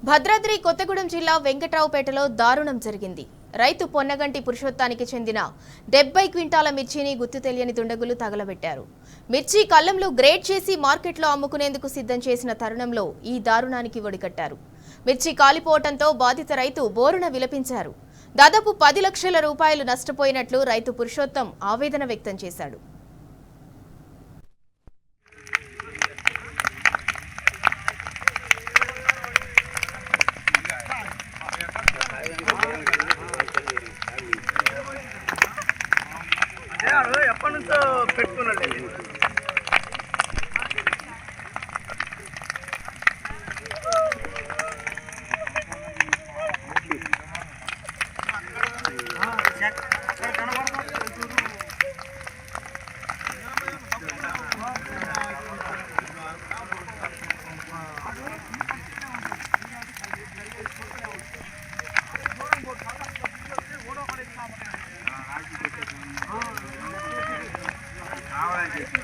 భద్రాద్రి కొత్తగూడెం జిల్లా వెంకట్రావుపేటలో దారుణం జరిగింది. రైతు పొన్నగంటి పురుషోత్తానికి చెందిన 70 క్వింటాల మిర్చిని గుర్తు తెలియని దుండగులు తగలబెట్టారు. మిర్చి కళ్లంలో గ్రేడ్ చేసి మార్కెట్లో అమ్ముకునేందుకు సిద్ధం చేసిన తరుణంలో ఈ దారుణానికి ఒడిగట్టారు. మిర్చి కాలిపోవడంతో బాధిత రైతు బోరున విలపించారు. దాదాపు 10 లక్షల రూపాయలు నష్టపోయినట్లు రైతు పురుషోత్తం ఆవేదన వ్యక్తం చేశాడు. ఎప్పటి నుంచో పెట్టుకున్నాడు. కావాలని చెప్పి